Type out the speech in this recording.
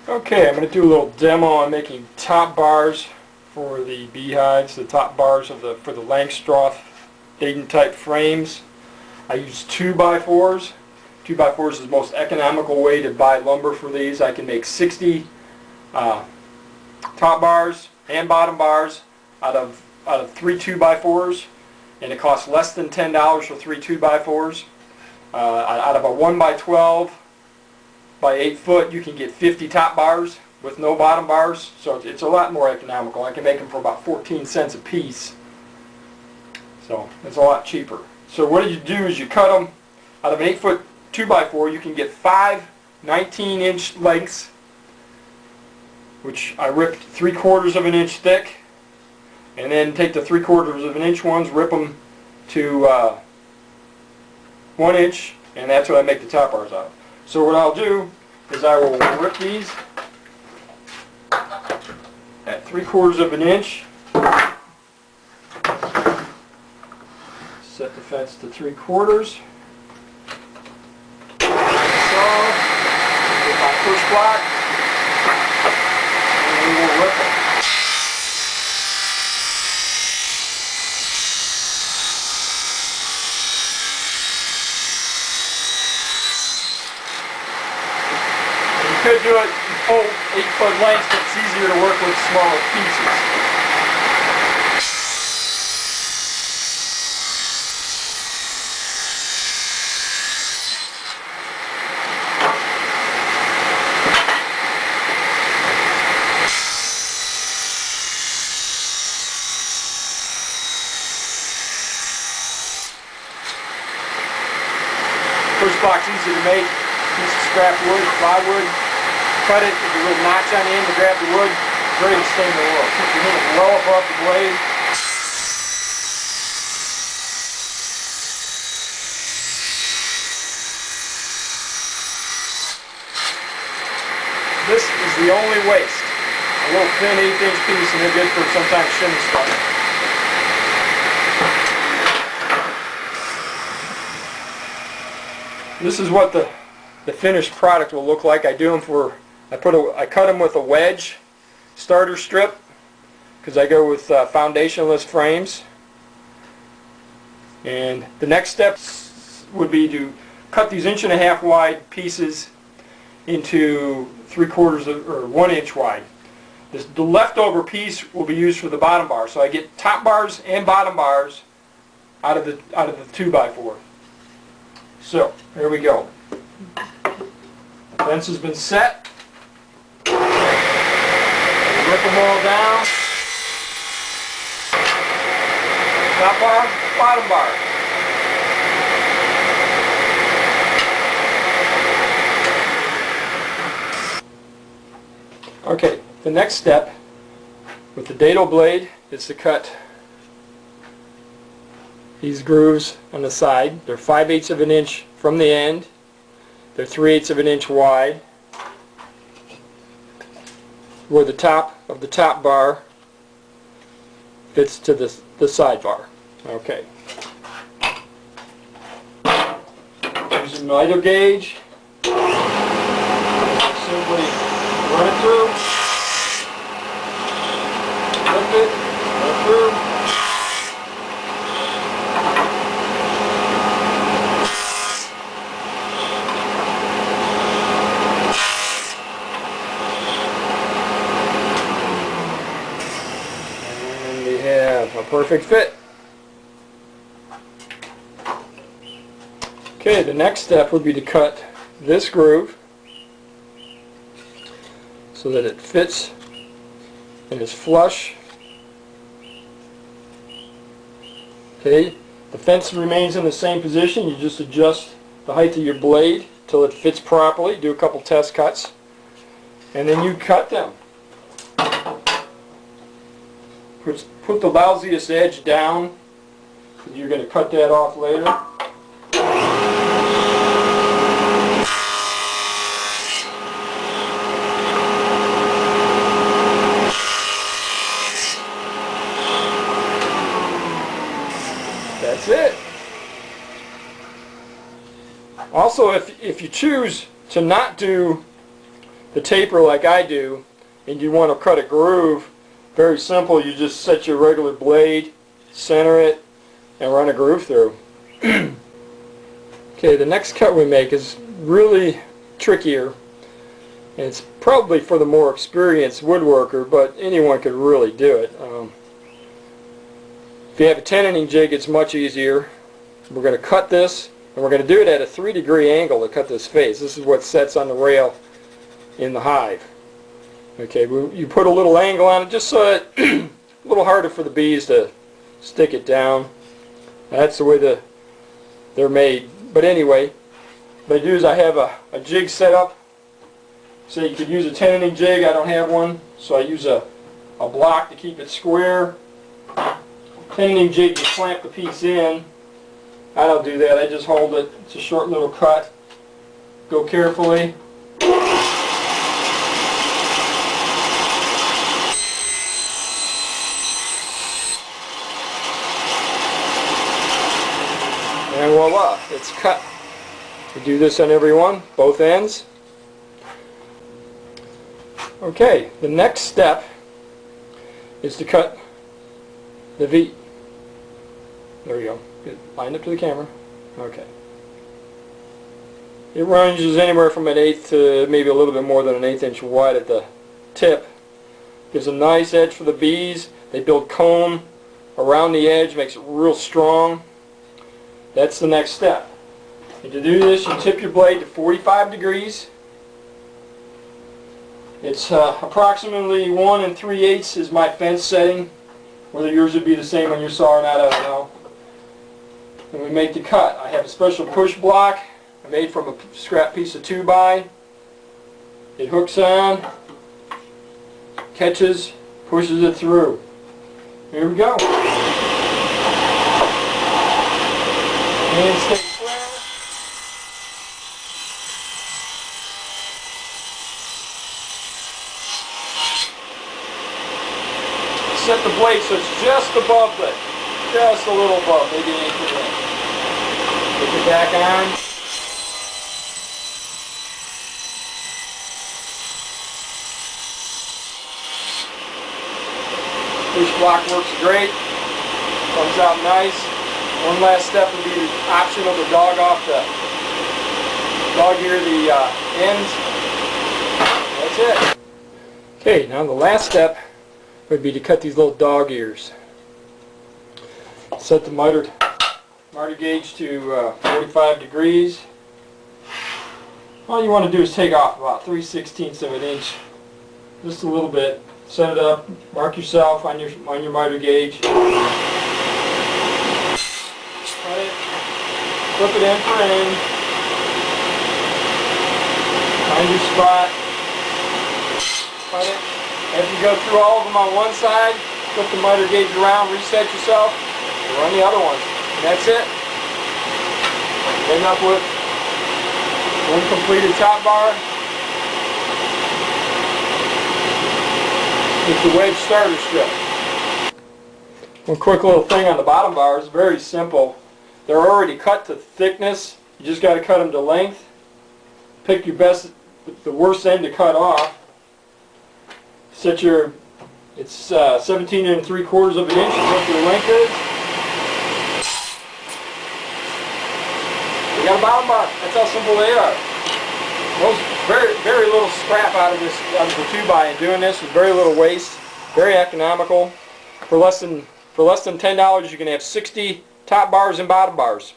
Okay, I'm going to do a little demo on making top bars for the beehives, the top bars for the Langstroth Dayton type frames. I use 2x4s. 2x4s is the most economical way to buy lumber for these. I can make 60 top bars and bottom bars out of 3 2x4s, and it costs less than $10 for 3 2x4s. Out of a 1x12 by 8 foot, you can get 50 top bars with no bottom bars, so it's a lot more economical. I can make them for about 14 cents a piece, so it's a lot cheaper. So what you do is you cut them out of an 8 foot 2x4. You can get 5 19-inch lengths, which I ripped 3/4 of an inch thick, and then take the 3/4 of an inch ones, rip them to 1 inch, and that's what I make the top bars out of. So what I'll do is I will rip these at 3/4 of an inch, set the fence to 3/4. So, with my first block, and we will rip them. You could do it full 8 foot lengths, but it's easier to work with smaller pieces. First block's easy to make. Piece of scrap wood, plywood. Cut it with a little notch on the end to grab the wood. It's ready to stain the wood. Put your hand well above the blade. This is the only waste. A little thin 1/8 inch piece, and they're good for sometimes shimmy stuff. This is what the finished product will look like. I cut them with a wedge starter strip because I go with foundationless frames. And the next step would be to cut these 1.5 inch wide pieces into 3/4 or 1 inch wide. The leftover piece will be used for the bottom bar. So I get top bars and bottom bars out of the 2x4. So here we go. The fence has been set. Rip them all down. Top bar, bottom bar. Okay, the next step with the dado blade is to cut these grooves on the side. They're 5/8 of an inch from the end. They're 3/8 of an inch wide, where the top of the top bar fits to the side bar. Okay. Use a miter gauge. Simply run it through. Lift it. Run it through. A perfect fit. Okay, the next step would be to cut this groove so that it fits and is flush. Okay, the fence remains in the same position. You just adjust the height of your blade till it fits properly. Do a couple test cuts, and then you cut them. Put the lousiest edge down. You're going to cut that off later. That's it. Also, if you choose to not do the taper like I do, and you want to cut a groove, very simple. You just set your regular blade, center it, and run a groove through. Okay, the next cut we make is really trickier, and it's probably for the more experienced woodworker, but anyone could really do it. If you have a tenon jig, it's much easier. We're going to cut this, and we're going to do it at a 3-degree angle to cut this face. This is what sets on the rail in the hive. Okay, you put a little angle on it just so it's a little harder for the bees to stick it down. That's the way they're made. But anyway, what I do is I have a jig set up. So you could use a tenon jig. I don't have one, so I use a block to keep it square. Tenon jig, you clamp the piece in. I don't do that. I just hold it. It's a short little cut. Go carefully. And voila, it's cut. We do this on every one, both ends. Okay, the next step is to cut the V. There you go. Get lined up to the camera. Okay. It ranges anywhere from an 1/8 to maybe a little bit more than an 1/8 inch wide at the tip. Gives a nice edge for the bees. They build comb around the edge, makes it real strong. That's the next step. And to do this, you tip your blade to 45 degrees. It's approximately 1 3/8 is my fence setting. Whether yours would be the same on your saw or not, I don't know. And we make the cut. I have a special push block I made from a scrap piece of 2x. It hooks on, catches, pushes it through. Here we go. And stay square. Set the blade so it's just above the, just a little above, maybe an 1/8 inch. Put it back on. Push block works great. Comes out nice. One last step would be optional to dog off the dog ear the ends. That's it. Okay, now the last step would be to cut these little dog ears. Set the miter gauge to 45 degrees. All you want to do is take off about 3/16 of an inch, just a little bit. Set it up. Mark yourself on your miter gauge. Cut it. Flip it in for in. Find your spot. Cut it. After you go through all of them on one side, flip the miter gauge around, reset yourself, and run the other ones. And that's it. End up with one completed top bar with the wedge starter strip. One quick little thing on the bottom bars, very simple. They're already cut to thickness. You just got to cut them to length. Pick your best, the worst end to cut off. Set your, it's 17 3/4 of an inch is what your length is. You got a bottom bar. That's how simple they are. Most very little scrap out of this, out of the 2x in doing this, with very little waste. Very economical. For less than $10, you can have 60 top bars and bottom bars.